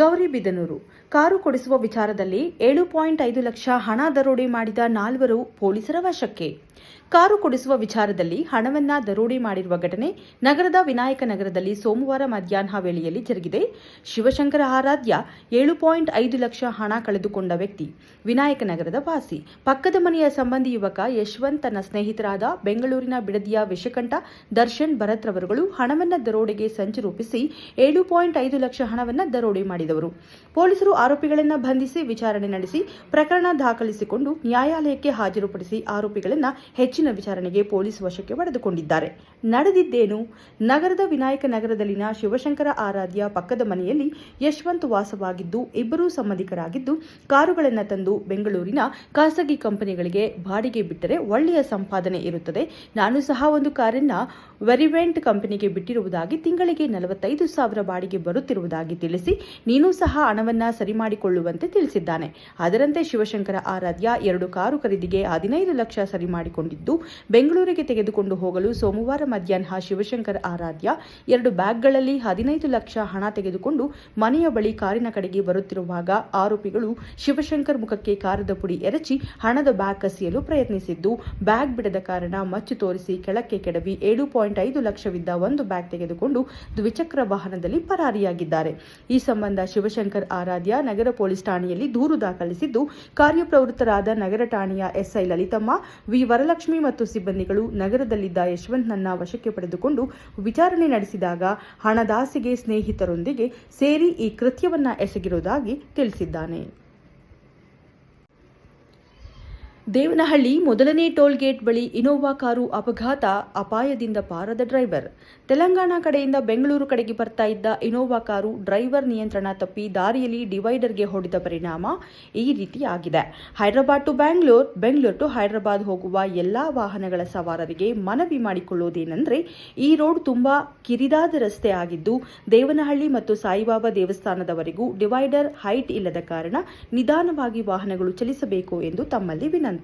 Gauribidanur car ಕೊಡಿಸುವ ವಿಚಾರದಲ್ಲಿ 7.5 ಲಕ್ಷ ಹಣ ದರೋಡೆ ಮಾಡಿದ 4 ಪೊಲೀಸರ ವಶಕ್ಕೆ. ಕಾರು ಕೊಡಿಸುವ ವಿಚಾರದಲ್ಲಿ ಹಣವನ್ನ ದರೋಡೆ ಮಾಡಿರುವ ಘಟನೆ ನಗರದ ವಿನಾಯಕ ನಗರದಲ್ಲಿ ಸೋಮವಾರ ಮಧ್ಯಾಹ್ನ ವೇಳೆಯಲ್ಲಿ ಜರುಗಿದೆ. ಶಿವಶಂಕರ ಆರಾಧ್ಯ 7.5 ಲಕ್ಷ ಹಣ ಕಳೆದುಕೊಂಡ ವ್ಯಕ್ತಿ ವಿನಾಯಕ ನಗರದ ವಾಸಿ. ಪಕ್ಕದ ಮನೆಯ ಸಂಬಂಧಿ ಯುವಕ ಯಶವಂತ್ ತನ್ನ ಸ್ನೇಹಿತರಾದ ಬೆಂಗಳೂರಿನ ಬಿಡದಿಯ ವಿಷಕಂಠ ದರ್ಶನ್ ಭರತ್ ರವರುಗಳು ಹಣವನ್ನ ದರೋಡೆಗೆ ಸಂಚು ರೂಪಿಸಿ 7.5 ಲಕ್ಷ ಹಣವನ್ನ ದರೋಡೆ ಮಾಡಿದವರು. ಪೊಲೀಸರು ಆರೋಪಿಗಳನ್ನು ಬಂಧಿಸಿ ವಿಚಾರಣೆ ನಡೆಸಿ ಪ್ರಕರಣ ದಾಖಲಿಸಿಕೊಂಡು ನ್ಯಾಯಾಲಯಕ್ಕೆ ಹಾಜರುಪಡಿಸಿ ಆರೋಪಿಗಳನ್ನು ಹೆಚ್ಚಿನ ವಿಚಾರಣೆಗೆ ಪೊಲೀಸ್ ವಶಕ್ಕೆ ಪಡೆದುಕೊಂಡಿದ್ದಾರೆ. ನಡೆದಿದ್ದೇನು? ನಗರದ ವಿನಾಯಕ ನಗರದಲ್ಲಿನ ಶಿವಶಂಕರ ಆರಾಧ್ಯ ಪಕ್ಕದ ಮನೆಯಲ್ಲಿ ಯಶವಂತ್ ವಾಸವಾಗಿದ್ದು ಇಬ್ಬರೂ ಸಂಬಂಧಿಕರಾಗಿದ್ದು ಕಾರುಗಳನ್ನು ತಂದು ಬೆಂಗಳೂರಿನ ಖಾಸಗಿ ಕಂಪನಿಗಳಿಗೆ ಬಾಡಿಗೆ ಬಿಟ್ಟರೆ ಒಳ್ಳೆಯ ಸಂಪಾದನೆ ಇರುತ್ತದೆ. ನಾನು ಸಹ ಒಂದು ಕಾರನ್ನ ವೆರಿವೆಂಟ್ ಕಂಪನಿಗೆ ಬಿಟ್ಟಿರುವುದಾಗಿ ತಿಂಗಳಿಗೆ 45,000 ಬಾಡಿಗೆ ಬರುತ್ತಿರುವುದಾಗಿ ತಿಳಿಸಿ ನೀನು ಸಹ ಹಣವನ್ನ ಸರಿ ಮಾಡಿಕೊಳ್ಳುವಂತೆ ತಿಳಿಸಿದ್ದಾನೆ. ಅದರಂತೆ ಶಿವಶಂಕರ ಆರಾಧ್ಯ 2 ಕಾರು ಖರೀದಿಗೆ 15 ಲಕ್ಷ ಸರಿ ಮಾಡಿಕೊಂಡಿದ್ದು ಬೆಂಗಳೂರಿಗೆ ತೆಗೆದುಕೊಂಡು ಹೋಗಲು ಸೋಮವಾರ ಮಧ್ಯಾಹ್ನ ಶಿವಶಂಕರ್ ಆರಾಧ್ಯ 2 ಬ್ಯಾಗ್ಗಳಲ್ಲಿ 15 ಲಕ್ಷ ಹಣ ತೆಗೆದುಕೊಂಡು ಮನೆಯ ಬಳಿ ಕಾರಿನ ಕಡೆಗೆ ಬರುತ್ತಿರುವಾಗ ಆರೋಪಿಗಳು ಶಿವಶಂಕರ್ ಮುಖಕ್ಕೆ ಕಾರದ ಪುಡಿ ಎರಚಿ ಹಣದ ಬ್ಯಾಗ್ ಕಸಿಯಲು ಪ್ರಯತ್ನಿಸಿದ್ದು ಬ್ಯಾಗ್ ಬಿಡದ ಕಾರಣ ಮಚ್ಚು ತೋರಿಸಿ ಕೆಳಕ್ಕೆ ಕೆಡವಿ 7.5 ಲಕ್ಷವಿದ್ದ ಒಂದು ಬ್ಯಾಗ್ ತೆಗೆದುಕೊಂಡು ದ್ವಿಚಕ್ರ ವಾಹನದಲ್ಲಿ ಪರಾರಿಯಾಗಿದ್ದಾರೆ. ಈ ಸಂಬಂಧ ಶಿವಶಂಕರ್ ಆರಾಧ್ಯ ನಗರ ಪೊಲೀಸ್ ಠಾಣೆಯಲ್ಲಿ ದೂರು ದಾಖಲಿಸಿದ್ದು ಕಾರ್ಯಪ್ರವೃತ್ತರಾದ ನಗರ ಠಾಣೆಯ ಎಸ್ಐ ಲಲಿತಮ್ಮ, ವಿ ವರಲಕ್ಷ್ಮಿ ಮತ್ತು ಸಿಬ್ಬಂದಿಗಳು ನಗರದಲ್ಲಿದ್ದ ಯಶವಂತ್ನನ್ನ ವಶಕ್ಕೆ ಪಡೆದುಕೊಂಡು ವಿಚಾರಣೆ ನಡೆಸಿದಾಗ ಹಣದಾಸೆಗೆ ಸ್ನೇಹಿತರೊಂದಿಗೆ ಸೇರಿ ಈ ಕೃತ್ಯವನ್ನ ಎಸಗಿರುವುದಾಗಿ ತಿಳಿಸಿದ್ದಾನೆ. ದೇವನಹಳ್ಳಿ ಮೊದಲನೇ ಟೋಲ್ ಗೇಟ್ ಬಳಿ ಇನೋವಾ ಕಾರು ಅಪಘಾತ, ಅಪಾಯದಿಂದ ಪಾರಾದ ಡ್ರೈವರ್. ತೆಲಂಗಾಣ ಕಡೆಯಿಂದ ಬೆಂಗಳೂರು ಕಡೆಗೆ ಬರ್ತಾ ಇದ್ದ ಇನೋವಾ ಕಾರು ಡ್ರೈವರ್ ನಿಯಂತ್ರಣ ತಪ್ಪಿ ದಾರಿಯಲ್ಲಿ ಡಿವೈಡರ್ಗೆ ಹೊಡೆದ ಪರಿಣಾಮ ಈ ರೀತಿಯಾಗಿದೆ. ಹೈದರಾಬಾದ್ ಟು ಬೆಂಗಳೂರು, ಬೆಂಗಳೂರು ಟು ಹೈದರಾಬಾದ್ ಹೋಗುವ ಎಲ್ಲಾ ವಾಹನಗಳ ಸವಾರರಿಗೆ ಮನವಿ ಮಾಡಿಕೊಳ್ಳುವುದೇನೆಂದರೆ ಈ ರೋಡ್ ತುಂಬಾ ಕಿರಿದಾದ ರಸ್ತೆ ಆಗಿದ್ದು ದೇವನಹಳ್ಳಿ ಮತ್ತು ಸಾಯಿಬಾಬಾ ದೇವಸ್ಥಾನದವರೆಗೂ ಡಿವೈಡರ್ ಹೈಟ್ ಇಲ್ಲದ ಕಾರಣ ನಿಧಾನವಾಗಿ ವಾಹನಗಳು ಚಲಿಸಬೇಕು ಎಂದು ತಮ್ಮಲ್ಲಿ ವಿನಂತಿ.